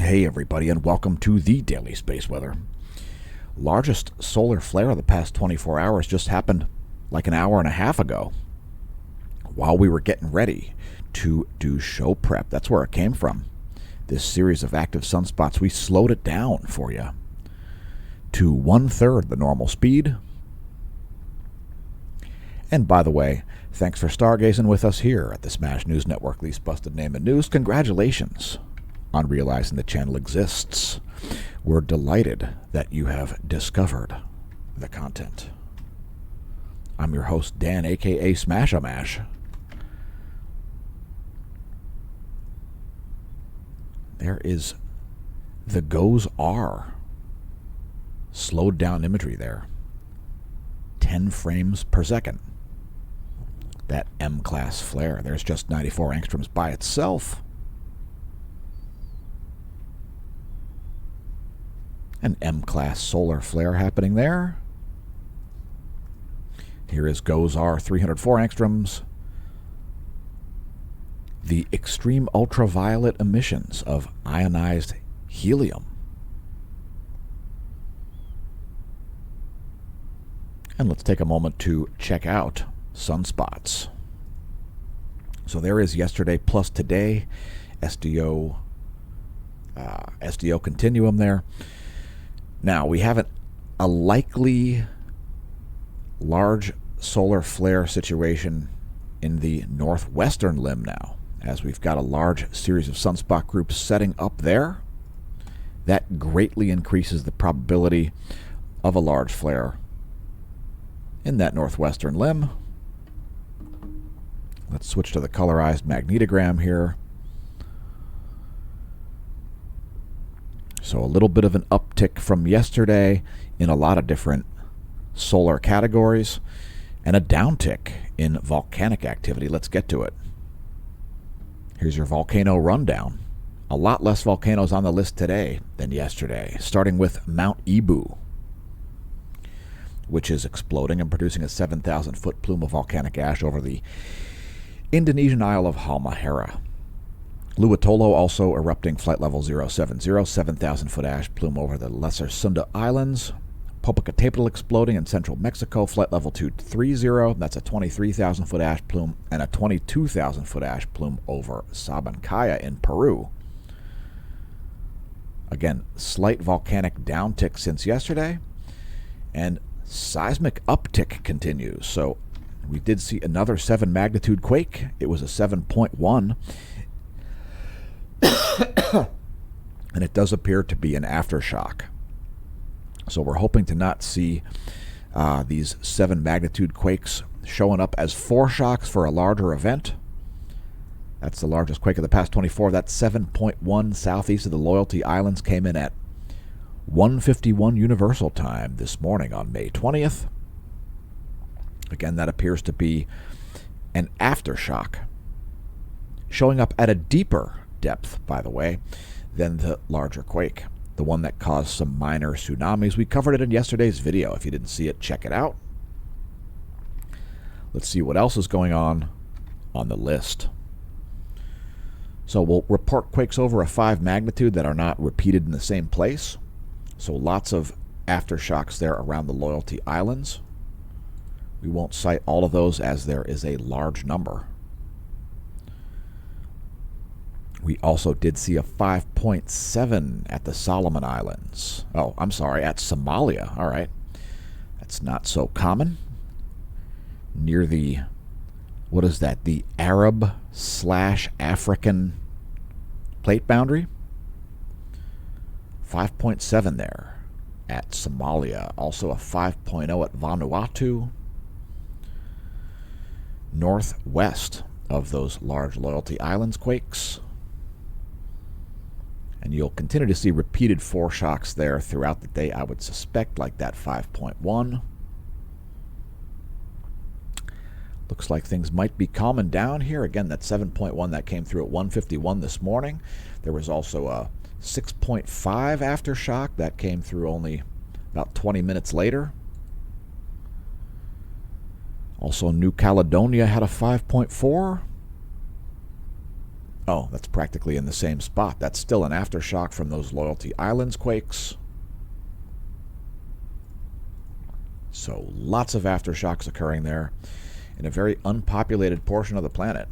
Hey everybody, and welcome to the Daily Space Weather. Largest solar flare of the past 24 hours just happened like an hour and a half ago while we were getting ready to do show prep. That's where it came from. This series of active sunspots, we slowed it down for you to 1/3 the normal speed. And by the way, thanks for stargazing with us here at the Smash News Network, least busted name in news. Congratulations on realizing the channel exists. We're delighted that you have discovered the content. I'm your host, Dan, aka Smash-O-Mash. There is the Goes R. Slowed down imagery there. 10 frames per second. That M-class flare. There's just 94 angstroms by itself. An M-class solar flare happening there. Here is Goes R, 304 angstroms. The extreme ultraviolet emissions of ionized helium. And let's take a moment to check out sunspots. So there is yesterday plus today, SDO continuum there. Now, we have a likely large solar flare situation in the northwestern limb now, as we've got a large series of sunspot groups setting up there. That greatly increases the probability of a large flare in that northwestern limb. Let's switch to the colorized magnetogram here. So a little bit of an uptick from yesterday in a lot of different solar categories, and a downtick in volcanic activity. Let's get to it. Here's your volcano rundown. A lot less volcanoes on the list today than yesterday, starting with Mount Ibu, which is exploding and producing a 7,000-foot plume of volcanic ash over the Indonesian isle of Halmahera. Luatolo also erupting, flight level 070, 7,000-foot ash plume over the Lesser Sunda Islands. Popocatépetl exploding in central Mexico, flight level 230, that's a 23,000-foot ash plume, and a 22,000-foot ash plume over Sabancaya in Peru. Again, slight volcanic downtick since yesterday, and seismic uptick continues. So we did see another 7 magnitude quake. It was a 7.1. And it does appear to be an aftershock. So we're hoping to not see these 7 magnitude quakes showing up as foreshocks for a larger event. That's the largest quake of the past 24. That 7.1 southeast of the Loyalty Islands came in at 1:51 Universal Time this morning on May 20th. Again, that appears to be an aftershock, showing up at a deeper depth, by the way, than the larger quake, the one that caused some minor tsunamis. We covered it in yesterday's video. If you didn't see it, check it out. Let's see what else is going on the list. So we'll report quakes over a 5 magnitude that are not repeated in the same place. So lots of aftershocks there around the Loyalty Islands. We won't cite all of those as there is a large number. We also did see a 5.7 at the Solomon Islands. Oh, I'm sorry, at Somalia. All right. That's not so common. Near the, what is that? The Arab/African plate boundary. 5.7 there at Somalia. Also a 5.0 at Vanuatu. Northwest of those large Loyalty Islands quakes. And you'll continue to see repeated foreshocks there throughout the day, I would suspect, like that 5.1. Looks like things might be calming down here. Again, that 7.1 that came through at 1:51 this morning. There was also a 6.5 aftershock that came through only about 20 minutes later. Also, New Caledonia had a 5.4. Oh, that's practically in the same spot. That's still an aftershock from those Loyalty Islands quakes. So lots of aftershocks occurring there in a very unpopulated portion of the planet.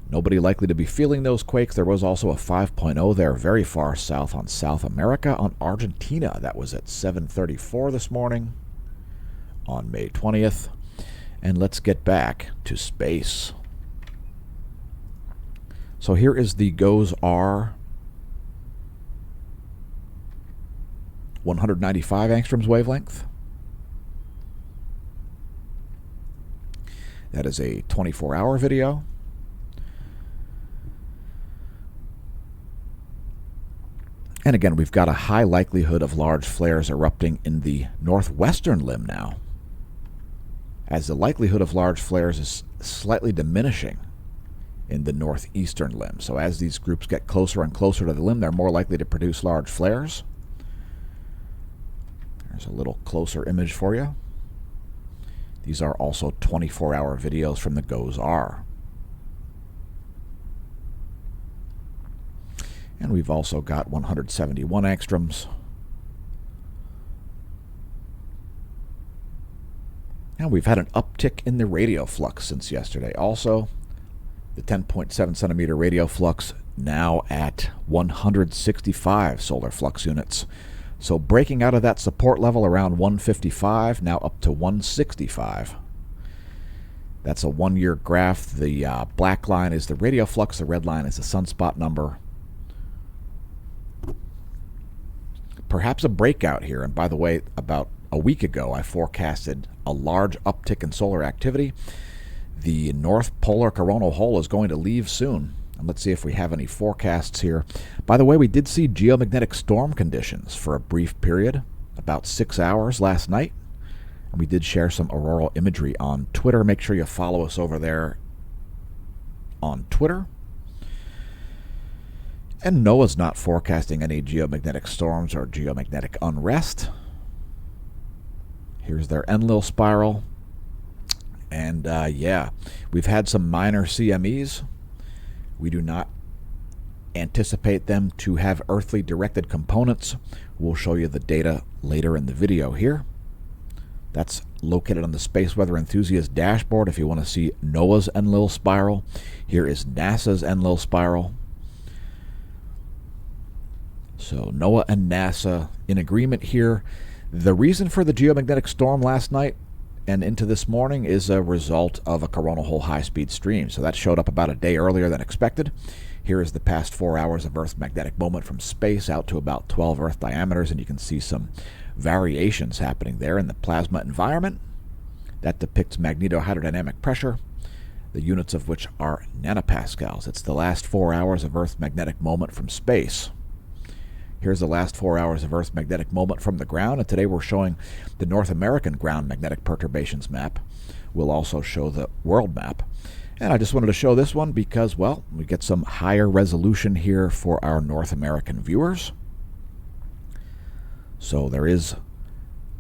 Nobody likely to be feeling those quakes. There was also a 5.0 there very far south on South America, on Argentina. That was at 7:34 this morning on May 20th. And let's get back to space. So here is the GOES-R 195 angstroms wavelength. That is a 24-hour video. And again, we've got a high likelihood of large flares erupting in the northwestern limb now, as the likelihood of large flares is slightly diminishing in the northeastern limb. So as these groups get closer and closer to the limb, they're more likely to produce large flares. There's a little closer image for you. These are also 24-hour videos from the GOES-R. And we've also got 171 angstroms. And we've had an uptick in the radio flux since yesterday. Also, the 10.7 centimeter radio flux now at 165 solar flux units. So breaking out of that support level around 155, now up to 165. That's a one-year graph. The black line is the radio flux. The red line is the sunspot number. Perhaps a breakout here. And by the way, about a week ago, I forecasted a large uptick in solar activity. The North Polar Coronal Hole is going to leave soon. And let's see if we have any forecasts here. By the way, we did see geomagnetic storm conditions for a brief period, about 6 hours last night. And we did share some auroral imagery on Twitter. Make sure you follow us over there on Twitter. And NOAA's not forecasting any geomagnetic storms or geomagnetic unrest. Here's their Enlil spiral. And yeah, we've had some minor CMEs. We do not anticipate them to have earthly directed components. We'll show you the data later in the video here. That's located on the Space Weather Enthusiast dashboard if you want to see NOAA's Enlil spiral. Here is NASA's Enlil spiral. So NOAA and NASA in agreement here. The reason for the geomagnetic storm last night and into this morning is a result of a coronal hole high-speed stream. So that showed up about a day earlier than expected. Here is the past 4 hours of Earth's magnetic moment from space out to about 12 Earth diameters, and you can see some variations happening there in the plasma environment. That depicts magnetohydrodynamic pressure, the units of which are nanopascals. It's the last 4 hours of Earth's magnetic moment from space. Here's the last 4 hours of Earth's magnetic moment from the ground, and today we're showing the North American ground magnetic perturbations map. We'll also show the world map. And I just wanted to show this one because, well, we get some higher resolution here for our North American viewers. So there is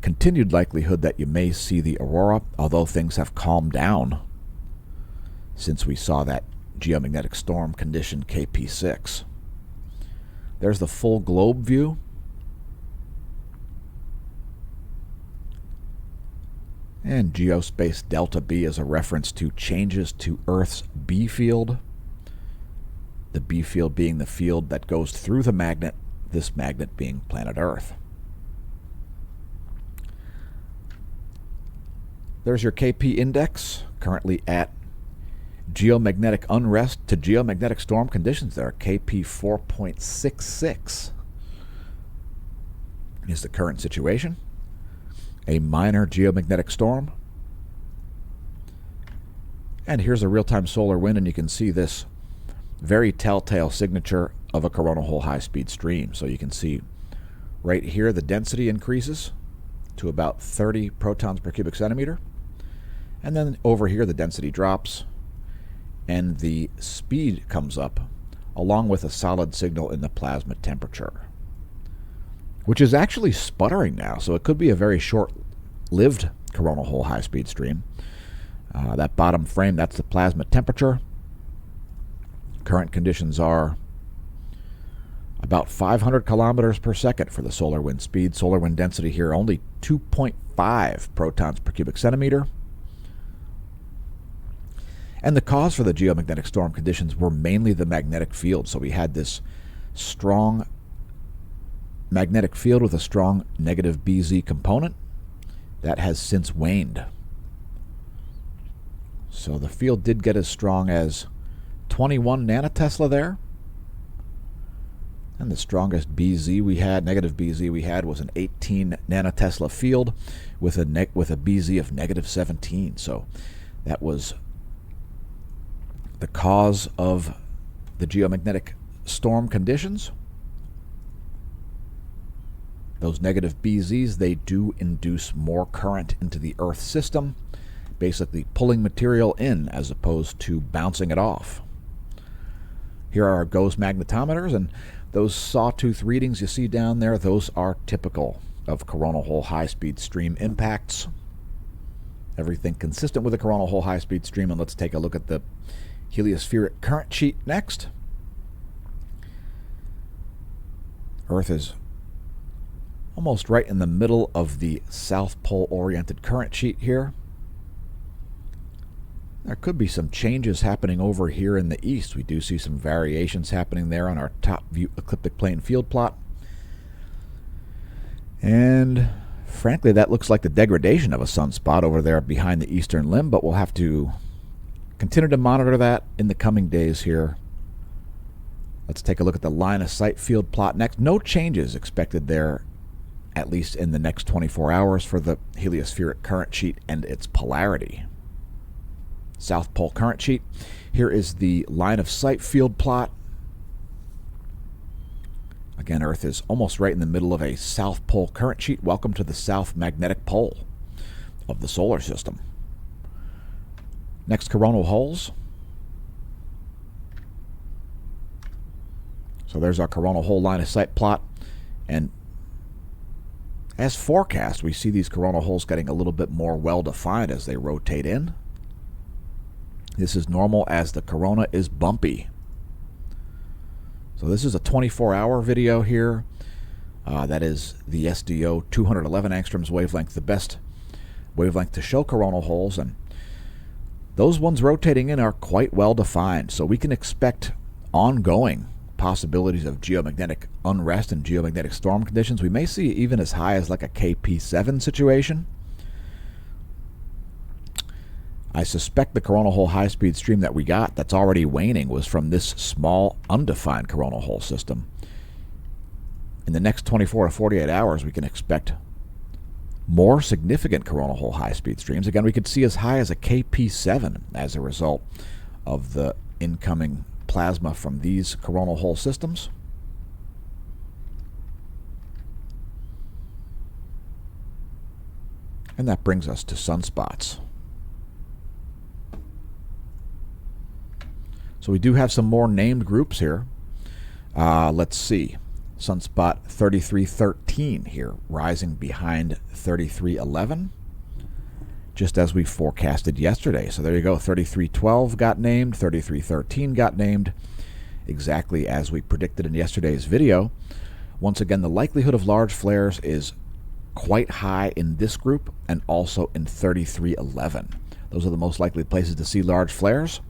continued likelihood that you may see the aurora, although things have calmed down since we saw that geomagnetic storm condition KP6. There's the full globe view. And geospace delta B is a reference to changes to Earth's B field. The B field being the field that goes through the magnet, this magnet being planet Earth. There's your KP index, currently at geomagnetic unrest to geomagnetic storm conditions there. KP 4.66 is the current situation. A minor geomagnetic storm. And here's a real-time solar wind, and you can see this very telltale signature of a coronal hole high-speed stream. So you can see right here the density increases to about 30 protons per cubic centimeter. And then over here the density drops and the speed comes up along with a solid signal in the plasma temperature, which is actually sputtering now. So it could be a very short-lived coronal hole high-speed stream. That bottom frame, that's the plasma temperature. Current conditions are about 500 kilometers per second for the solar wind speed. Solar wind density here only 2.5 protons per cubic centimeter. And the cause for the geomagnetic storm conditions were mainly the magnetic field. So we had this strong magnetic field with a strong negative BZ component that has since waned. So the field did get as strong as 21 nanotesla there. And the strongest BZ we had, negative BZ we had, was an 18 nanotesla field with a BZ of negative 17. So that was the cause of the geomagnetic storm conditions. Those negative BZs, they do induce more current into the Earth system, basically pulling material in as opposed to bouncing it off. Here are our GOES magnetometers, and those sawtooth readings you see down there, those are typical of coronal hole high-speed stream impacts. Everything consistent with a coronal hole high-speed stream, and let's take a look at the heliospheric current sheet next. Earth is almost right in the middle of the South Pole oriented current sheet here. There could be some changes happening over here in the east. We do see some variations happening there on our top view ecliptic plane field plot. And frankly, that looks like the degradation of a sunspot over there behind the eastern limb, but we'll have to continue to monitor that in the coming days here. Let's take a look at the line of sight field plot next. No changes expected there, at least in the next 24 hours, for the heliospheric current sheet and its polarity. South Pole current sheet. Here is the line of sight field plot. Again, Earth is almost right in the middle of a South Pole current sheet. Welcome to the South Magnetic Pole of the solar system. Next, coronal holes. So there's our coronal hole line of sight plot. And as forecast, we see these coronal holes getting a little bit more well-defined as they rotate in. This is normal as the corona is bumpy. So this is a 24-hour video here. That is the SDO 211 angstroms wavelength, the best wavelength to show coronal holes. And those ones rotating in are quite well defined. So we can expect ongoing possibilities of geomagnetic unrest and geomagnetic storm conditions. We may see even as high as like a KP7 situation. I suspect the coronal hole high-speed stream that we got that's already waning was from this small, undefined coronal hole system. In the next 24 to 48 hours, we can expect more significant coronal hole high-speed streams. Again, we could see as high as a KP7 as a result of the incoming plasma from these coronal hole systems. And that brings us to sunspots. So we do have some more named groups here. Let's see. Sunspot 3313 here, rising behind 3311, just as we forecasted yesterday. So there you go. 3312 got named, 3313 got named, exactly as we predicted in yesterday's video. Once again, the likelihood of large flares is quite high in this group and also in 3311. Those are the most likely places to see large flares,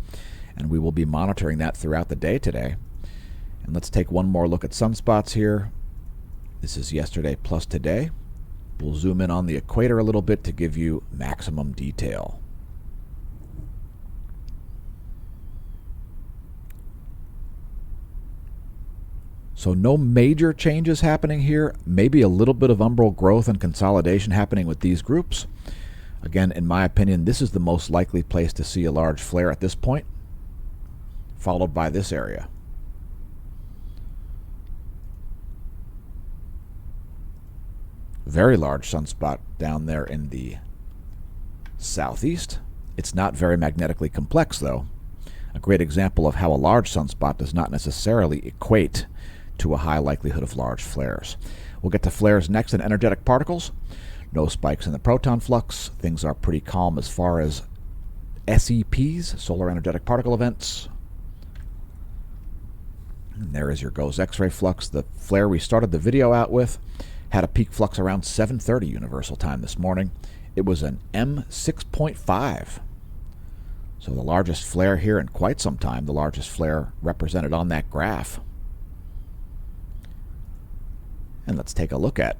and we will be monitoring that throughout the day today. And let's take one more look at sunspots here. This is yesterday plus today. We'll zoom in on the equator a little bit to give you maximum detail. So no major changes happening here. Maybe a little bit of umbral growth and consolidation happening with these groups. Again, in my opinion, this is the most likely place to see a large flare at this point, followed by this area. Very large sunspot down there in the southeast. It's not very magnetically complex, though. A great example of how a large sunspot does not necessarily equate to a high likelihood of large flares. We'll get to flares next in energetic particles. No spikes in the proton flux. Things are pretty calm as far as SEPs, solar energetic particle events. And there is your GOES X-ray flux. The flare we started the video out with had a peak flux around 7:30 Universal Time this morning. It was an M6.5. So the largest flare here in quite some time, the largest flare represented on that graph. And let's take a look at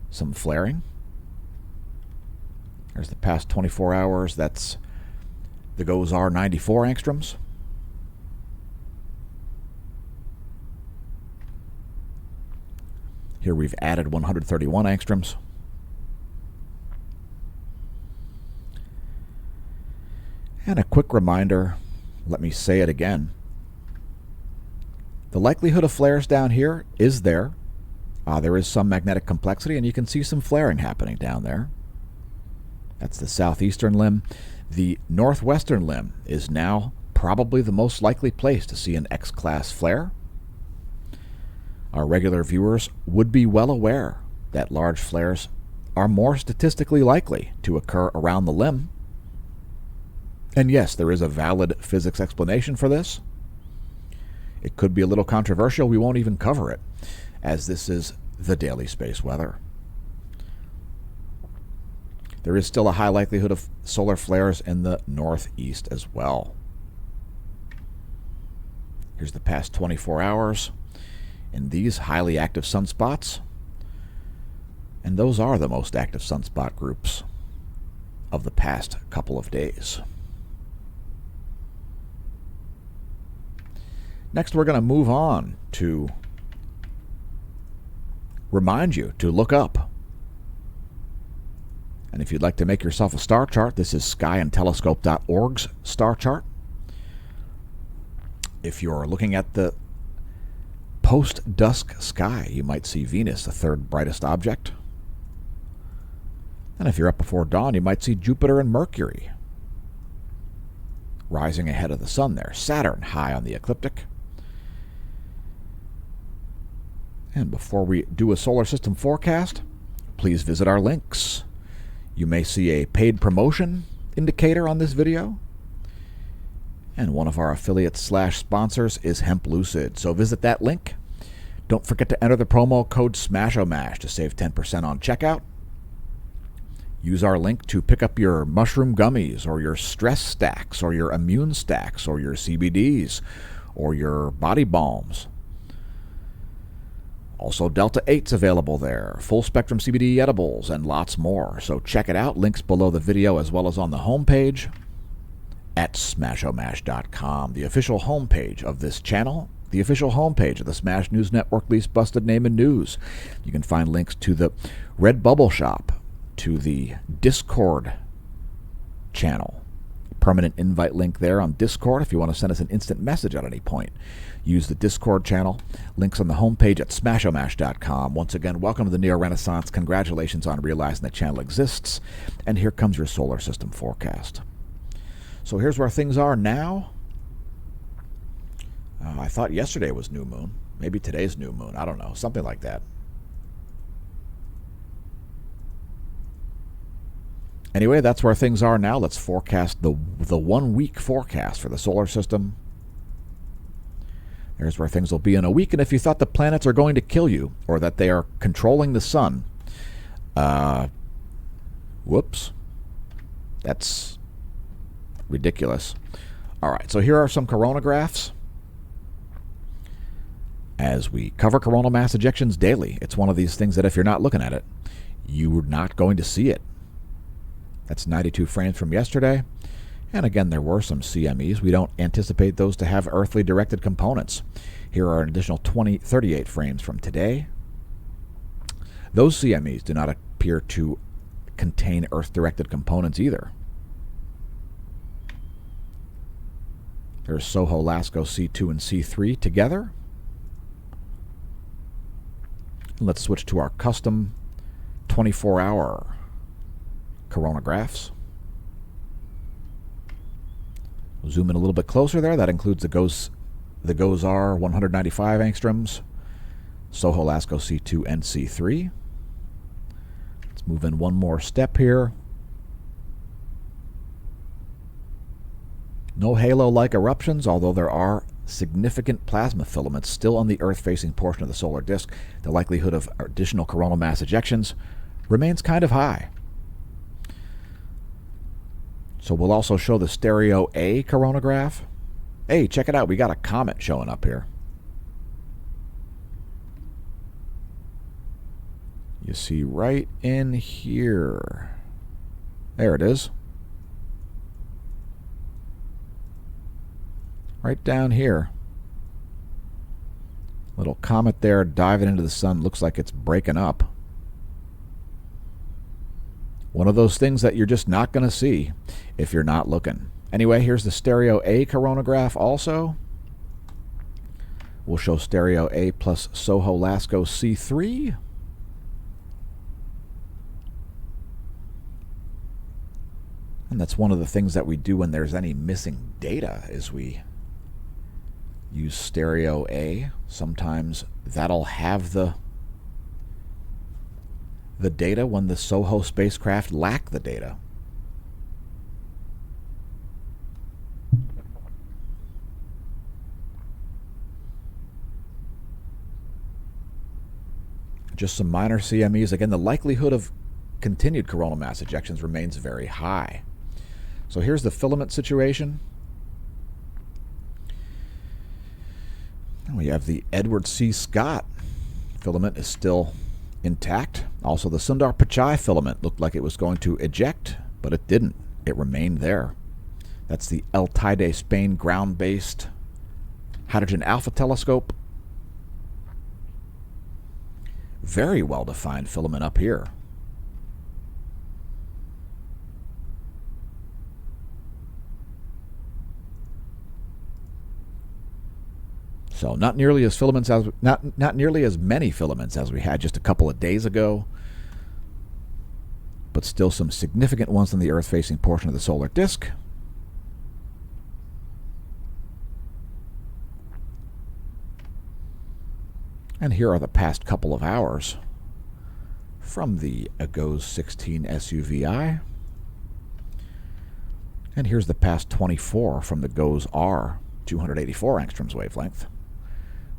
some flaring. There's the past 24 hours. That's the GOES R 94 angstroms. Here we've added 131 angstroms. And a quick reminder, let me say it again. The likelihood of flares down here is there. There is some magnetic complexity, and you can see some flaring happening down there. That's the southeastern limb. The northwestern limb is now probably the most likely place to see an X-class flare. Our regular viewers would be well aware that large flares are more statistically likely to occur around the limb. And yes, there is a valid physics explanation for this. It could be a little controversial. We won't even cover it, as this is the daily space weather. There is still a high likelihood of solar flares in the northeast as well. Here's the past 24 hours in these highly active sunspots. And those are the most active sunspot groups of the past couple of days. Next, we're going to move on to remind you to look up. And if you'd like to make yourself a star chart, this is skyandtelescope.org's star chart. If you're looking at the post-dusk sky, you might see Venus, the third brightest object. And if you're up before dawn, you might see Jupiter and Mercury rising ahead of the sun there. Saturn high on the ecliptic. And before we do a solar system forecast, please visit our links. You may see a paid promotion indicator on this video. And one of our affiliates/sponsors is Hemp Lucid. So visit that link. Don't forget to enter the promo code SMASHOMASH to save 10% on checkout. Use our link to pick up your mushroom gummies, or your stress stacks, or your immune stacks, or your CBDs, or your body balms. Also, Delta 8's available there, full spectrum CBD edibles, and lots more. So check it out. Links below the video as well as on the homepage at smashomash.com, the official homepage of this channel, the official homepage of the Smash News Network, least busted name in news. You can find links to the Redbubble shop, to the Discord channel. Permanent invite link there on Discord if you want to send us an instant message at any point. Use the Discord channel. Links on the homepage at smashomash.com. Once again, welcome to the Neo-Renaissance. Congratulations on realizing the channel exists. And here comes your solar system forecast. So here's where things are now. I thought yesterday was new moon. Maybe today's new moon. I don't know. Something like that. Anyway, that's where things are now. Let's forecast the 1 week forecast for the solar system. There's where things will be in a week. And if you thought the planets are going to kill you, or that they are controlling the sun, whoops, that's ridiculous. All right, so here are some coronagraphs. As we cover coronal mass ejections daily, it's one of these things that if you're not looking at it, you're not going to see it. That's 92 frames from yesterday. And again, there were some CMEs. We don't anticipate those to have earthly directed components. Here are an additional 38 frames from today. Those CMEs do not appear to contain earth-directed components either. There's Soho Lasco C2 and C3 together. Let's switch to our custom 24-hour coronagraphs. We'll zoom in a little bit closer there. That includes the GOES R 195 angstroms, Soho Lasco C2 and C3. Let's move in one more step here. No halo-like eruptions, although there are significant plasma filaments still on the Earth-facing portion of the solar disk. The likelihood of additional coronal mass ejections remains kind of high. So we'll also show the stereo A coronagraph. Hey, check it out. We got a comet showing up here. You see right in here. There it is. Right down here. Little comet there diving into the sun. Looks like it's breaking up. One of those things that you're just not going to see if you're not looking. Anyway, here's the stereo A coronagraph also. We'll show stereo A plus Soho Lasco C3. And that's one of the things that we do when there's any missing data is we use stereo A. Sometimes that'll have the data when the Soho spacecraft lack the data. Just some minor CMEs. Again, the likelihood of continued coronal mass ejections remains very high. So here's the filament situation. We have the Edward C. Scott filament is still intact. Also, the Sundar Pichai filament looked like it was going to eject, but it didn't. It remained there. That's the El Teide, Spain ground-based hydrogen alpha telescope. Very well-defined filament up here. So not nearly as not nearly as many filaments as we had just a couple of days ago, but still some significant ones in the Earth-facing portion of the solar disk. And here are the past couple of hours from the GOES 16 SUVI. And here's the past 24 from the GOES R 284 angstroms wavelength.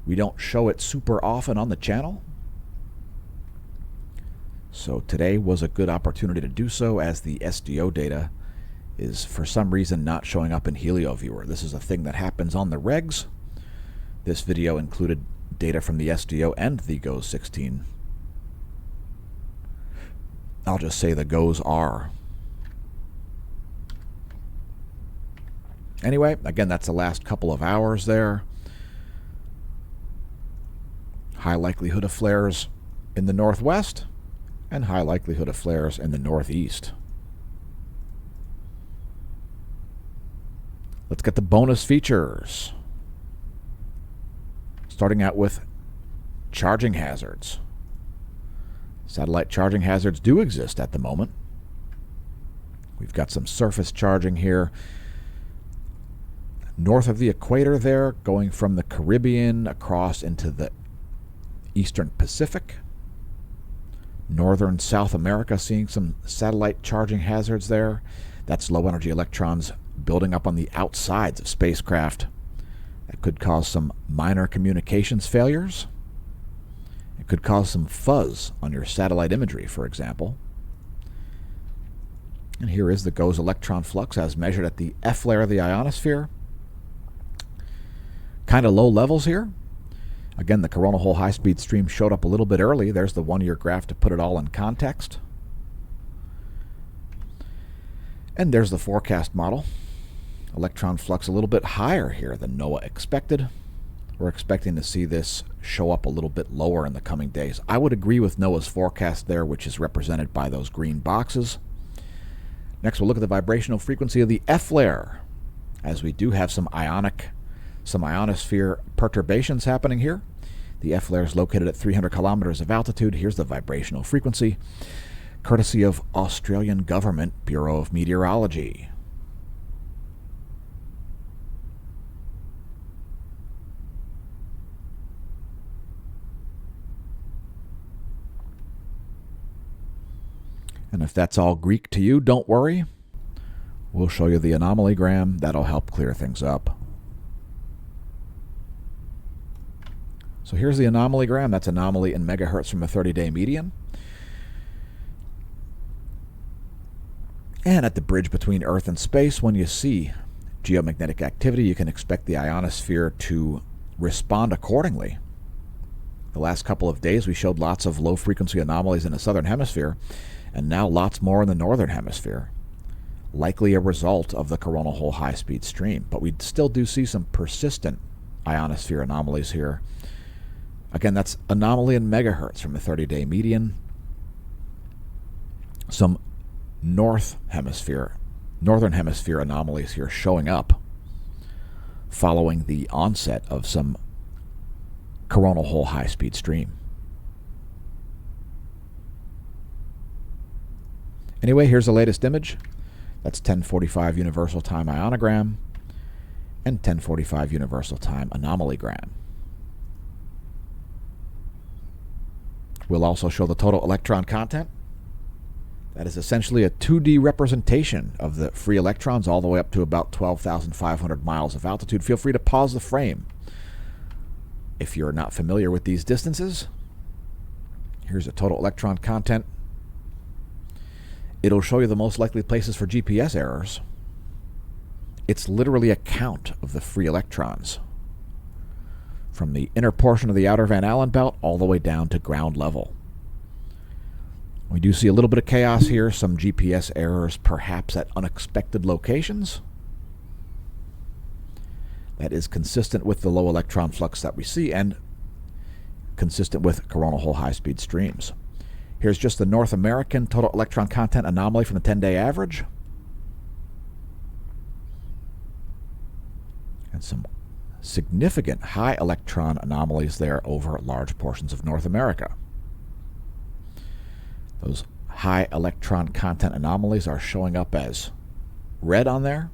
We don't show it super often on the channel, so today was a good opportunity to do so, as the SDO data is for some reason not showing up in HelioViewer. This is a thing that happens on the regs. This video included data from the SDO and the GOES 16. I'll just say the GOES R. Anyway, again, that's the last couple of hours there. High likelihood of flares in the northwest and high likelihood of flares in the northeast. Let's get the bonus features. Starting out with charging hazards. Satellite charging hazards do exist at the moment. We've got some surface charging here. North of the equator there, going from the Caribbean across into the Eastern Pacific. Northern South America seeing some satellite charging hazards there. That's low energy electrons building up on the outsides of spacecraft. That could cause some minor communications failures. It could cause some fuzz on your satellite imagery, for example. And here is the GOES electron flux as measured at the F layer of the ionosphere. Kind of low levels here. Again, the coronal hole high-speed stream showed up a little bit early. There's the one-year graph to put it all in context. And there's the forecast model. Electron flux a little bit higher here than NOAA expected. We're expecting to see this show up a little bit lower in the coming days. I would agree with NOAA's forecast there, which is represented by those green boxes. Next, we'll look at the vibrational frequency of the F layer, as we do have some ionosphere perturbations happening here. The F layer is located at 300 kilometers of altitude. Here's the vibrational frequency, courtesy of Australian Government Bureau of Meteorology. And if that's all Greek to you, don't worry. We'll show you the anomalygram. That'll help clear things up. So here's the anomalygram. That's anomaly in megahertz from a 30-day median. And at the bridge between Earth and space, when you see geomagnetic activity, you can expect the ionosphere to respond accordingly. The last couple of days, we showed lots of low-frequency anomalies in the southern hemisphere, and now lots more in the northern hemisphere, likely a result of the coronal hole high-speed stream. But we still do see some persistent ionosphere anomalies here. Again, that's anomaly in megahertz from a 30-day median. Some northern hemisphere anomalies here showing up following the onset of some coronal hole high-speed stream. Anyway, here's the latest image. That's 1045 universal time ionogram and 1045 universal time anomalygram. We'll also show the total electron content. That is essentially a 2D representation of the free electrons all the way up to about 12,500 miles of altitude. Feel free to pause the frame if you're not familiar with these distances. Here's the total electron content. It'll show you the most likely places for GPS errors. It's literally a count of the free electrons from the inner portion of the outer Van Allen belt all the way down to ground level. We do see a little bit of chaos here, some GPS errors perhaps at unexpected locations. That is consistent with the low electron flux that we see and consistent with coronal hole high-speed streams. Here's just the North American total electron content anomaly from the 10-day average. And some significant high electron anomalies there over large portions of North America. Those high electron content anomalies are showing up as red on there.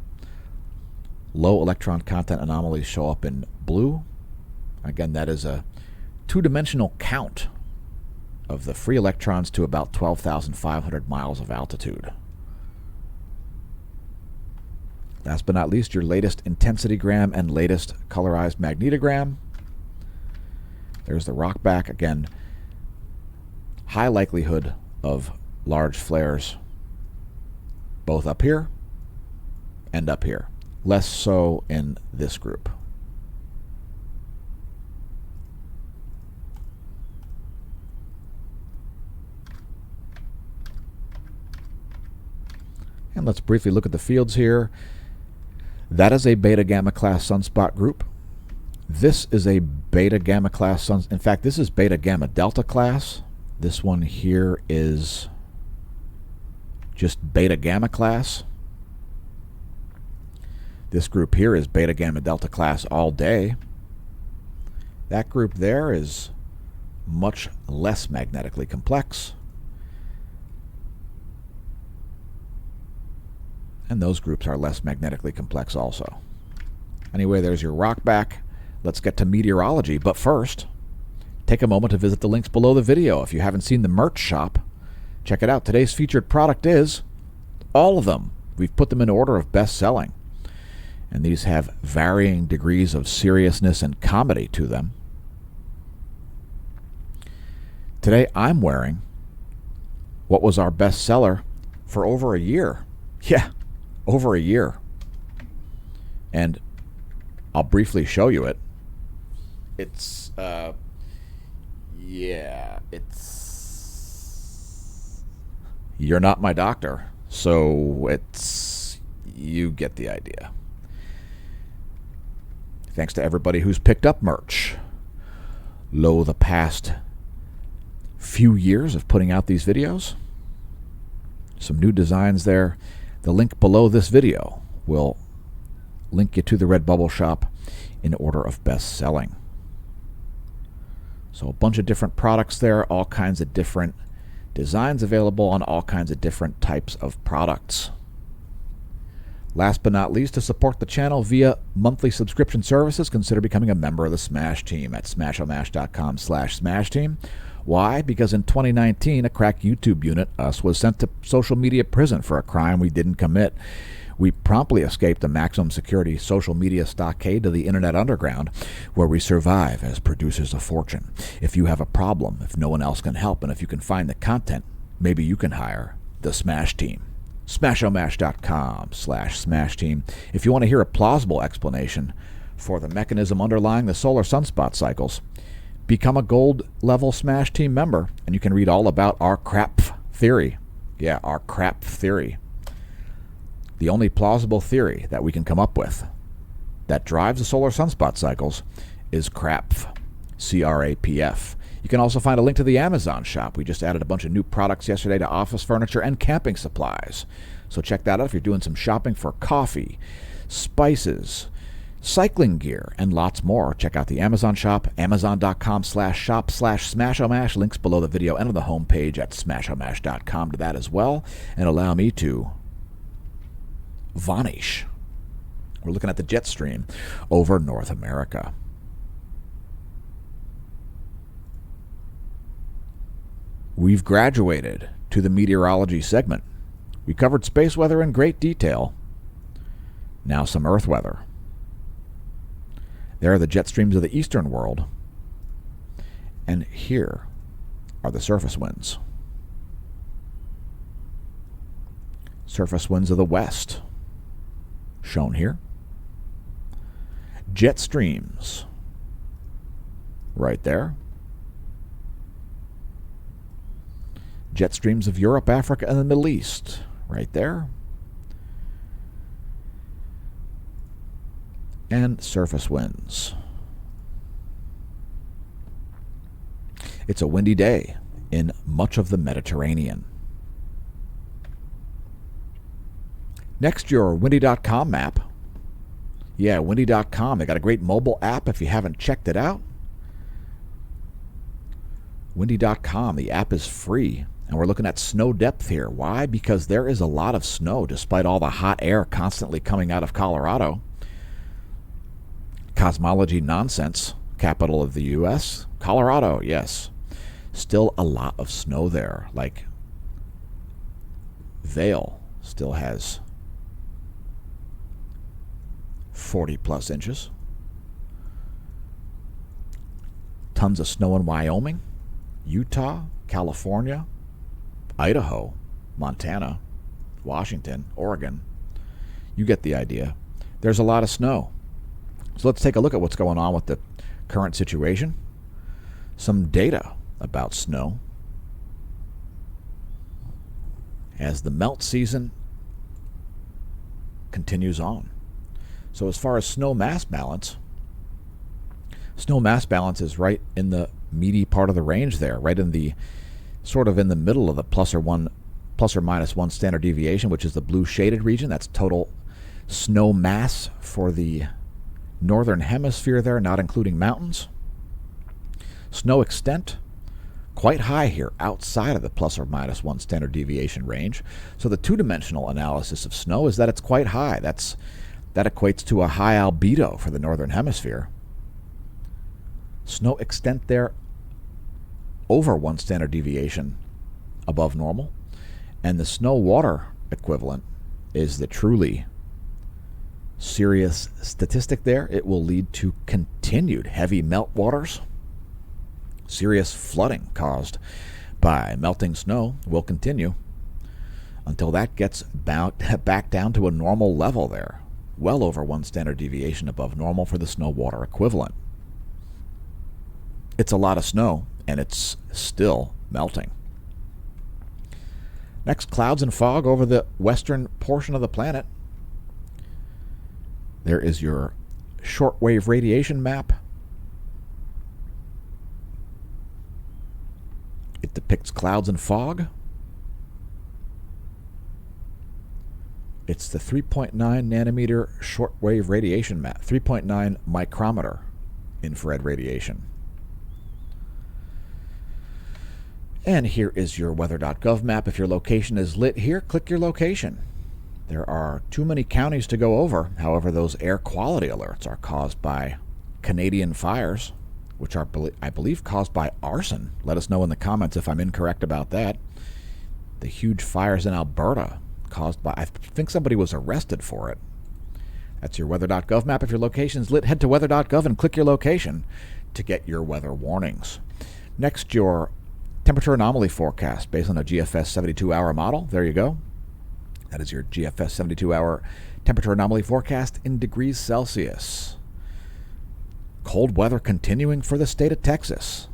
Low electron content anomalies show up in blue. Again, that is a two-dimensional count of the free electrons to about 12,500 miles of altitude. Last but not least, your latest intensitygram and latest colorized magnetogram. There's the rock back. Again, high likelihood of large flares both up here and up here. Less so in this group. And let's briefly look at the fields here. That is a beta gamma class sunspot group. This is a beta gamma class in fact, this is beta gamma delta class. This one here is just beta gamma class. This group here is beta gamma delta class all day. That group there is much less magnetically complex. And those groups are less magnetically complex also. Anyway, there's your rock back. Let's get to meteorology. But first, take a moment to visit the links below the video. If you haven't seen the merch shop, check it out. Today's featured product is all of them. We've put them in order of best selling. And these have varying degrees of seriousness and comedy to them. Today I'm wearing what was our best seller for over a year. Yeah, over a year. And I'll briefly show you it. It's, you're not my doctor, so you get the idea. Thanks to everybody who's picked up merch. The past few years of putting out these videos. Some new designs there. The link below this video will link you to the Redbubble shop in order of best selling. So a bunch of different products there, all kinds of different designs available on all kinds of different types of products. Last but not least, to support the channel via monthly subscription services, consider becoming a member of the Smash Team at smashomash.com/Smash Team. Why? Because in 2019, a cracked YouTube unit, us, was sent to social media prison for a crime we didn't commit. We promptly escaped the maximum security social media stockade to the internet underground, where we survive as producers of fortune. If you have a problem, if no one else can help, and if you can find the content, maybe you can hire the Smash Team. Smashomash.com/Smash Team. If you want to hear a plausible explanation for the mechanism underlying the solar sunspot cycles, become a gold-level Smash Team member, and you can read all about our crap theory. Yeah, our crap theory. The only plausible theory that we can come up with that drives the solar sunspot cycles is CRAPF, C-R-A-P-F. You can also find a link to the Amazon shop. We just added a bunch of new products yesterday to office furniture and camping supplies. So check that out if you're doing some shopping for coffee, spices, cycling gear, and lots more. Check out the Amazon shop, amazon.com/shop/smashomash. Links below the video and on the homepage at smashomash.com to that as well. And allow me to vanish. We're looking at the jet stream over North America. We've graduated to the meteorology segment. We covered space weather in great detail. Now some Earth weather. There are the jet streams of the eastern world, and here are the surface winds. Surface winds of the west, shown here. Jet streams, right there. Jet streams of Europe, Africa, and the Middle East, right there. And surface winds. It's a windy day in much of the Mediterranean. Next, your windy.com map. Yeah, windy.com. They got a great mobile app if you haven't checked it out. Windy.com. The app is free. And we're looking at snow depth here. Why? Because there is a lot of snow despite all the hot air constantly coming out of Colorado. Cosmology nonsense, capital of the U.S. Colorado, yes. Still a lot of snow there. Like Vail still has 40 plus inches. Tons of snow in Wyoming, Utah, California, Idaho, Montana, Washington, Oregon. You get the idea. There's a lot of snow. So let's take a look at what's going on with the current situation. Some data about snow. As the melt season continues on. So as far as snow mass balance is right in the meaty part of the range there, right in the sort of in the middle of the plus or minus one standard deviation, which is the blue shaded region. That's total snow mass for the northern hemisphere there, not including mountains. Snow extent, quite high here, outside of the plus or minus one standard deviation range. So the two-dimensional analysis of snow is that it's quite high. That equates to a high albedo for the northern hemisphere. Snow extent there over one standard deviation above normal. And the snow water equivalent is the truly serious statistic there. It will lead to continued heavy meltwaters. Serious flooding caused by melting snow will continue until that gets back down to a normal level there, well over one standard deviation above normal for the snow water equivalent. It's a lot of snow, and it's still melting. Next, clouds and fog over the western portion of the planet. There is your shortwave radiation map. It depicts clouds and fog. It's the 3.9 nanometer shortwave radiation map, 3.9 micrometer infrared radiation. And here is your weather.gov map. If your location is lit here, click your location. There are too many counties to go over. However, those air quality alerts are caused by Canadian fires, which are, I believe, caused by arson. Let us know in the comments if I'm incorrect about that. The huge fires in Alberta caused by, I think somebody was arrested for it. That's your weather.gov map. If your location's lit, head to weather.gov and click your location to get your weather warnings. Next, your temperature anomaly forecast based on a GFS 72-hour model. There you go. That is your GFS 72-hour temperature anomaly forecast in degrees Celsius. Cold weather continuing for the state of Texas.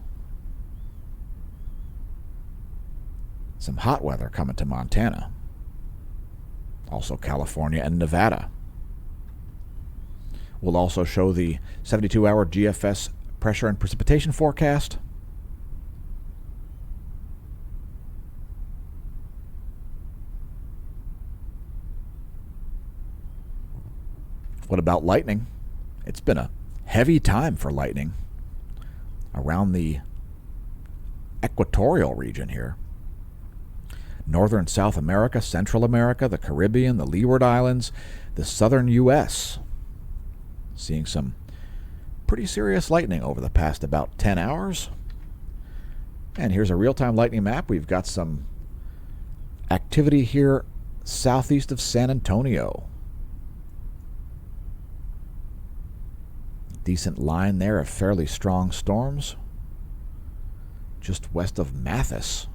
Some hot weather coming to Montana. Also California and Nevada. We'll also show the 72-hour GFS pressure and precipitation forecast. What about lightning? It's been a heavy time for lightning around the equatorial region here. Northern South America, Central America, the Caribbean, the Leeward Islands, the southern U.S. Seeing some pretty serious lightning over the past about 10 hours. And here's a real-time lightning map. We've got some activity here southeast of San Antonio. Decent line there of fairly strong storms. Just west of Mathis.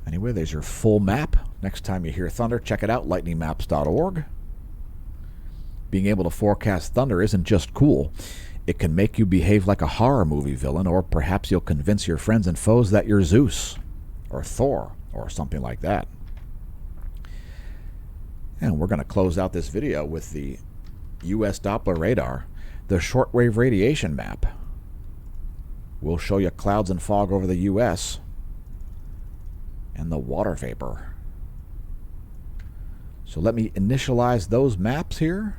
Anyway, there's your full map. Next time you hear thunder, check it out, lightningmaps.org. Being able to forecast thunder isn't just cool. It can make you behave like a horror movie villain, or perhaps you'll convince your friends and foes that you're Zeus, or Thor, or something like that. And we're going to close out this video with the U.S. Doppler radar, the shortwave radiation map. We'll show you clouds and fog over the U.S. and the water vapor. So let me initialize those maps here.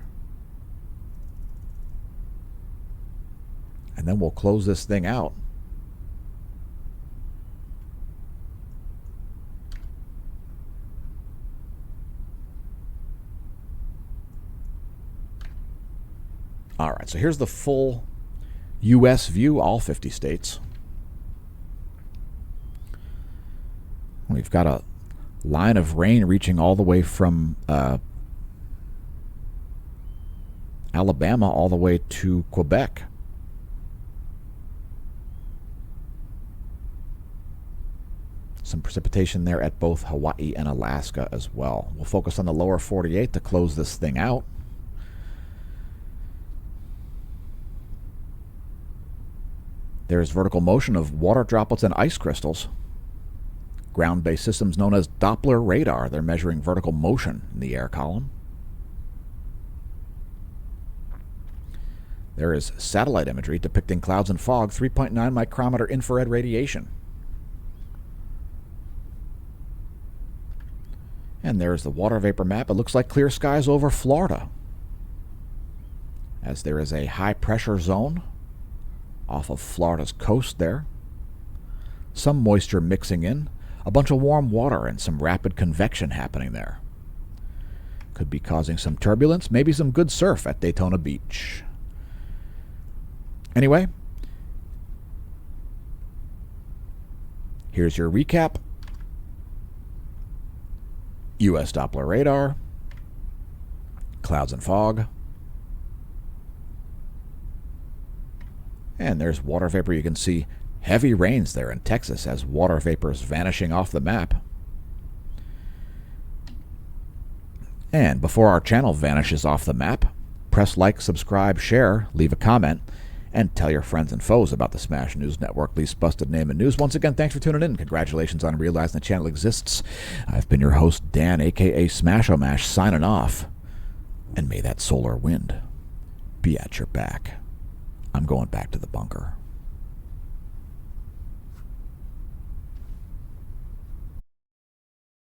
And then we'll close this thing out. All right, so here's the full U.S. view, all 50 states. We've got a line of rain reaching all the way from Alabama all the way to Quebec. Some precipitation there at both Hawaii and Alaska as well. We'll focus on the lower 48 to close this thing out. There's vertical motion of water droplets and ice crystals. Ground-based systems known as Doppler radar. They're measuring vertical motion in the air column. There is satellite imagery depicting clouds and fog, 3.9 micrometer infrared radiation. And there's the water vapor map. It looks like clear skies over Florida, as there is a high pressure zone off of Florida's coast there. Some moisture mixing in, a bunch of warm water, and some rapid convection happening there. Could be causing some turbulence, maybe some good surf at Daytona Beach. Anyway, here's your recap. U.S. Doppler radar, clouds and fog, and there's water vapor. You can see heavy rains there in Texas as water vapor is vanishing off the map. And before our channel vanishes off the map, press like, subscribe, share, leave a comment, and tell your friends and foes about the Smash News Network, least busted name in news. Once again, thanks for tuning in. Congratulations on realizing the channel exists. I've been your host, Dan, a.k.a. Smash-O-Mash, signing off. And may that solar wind be at your back. I'm going back to the bunker.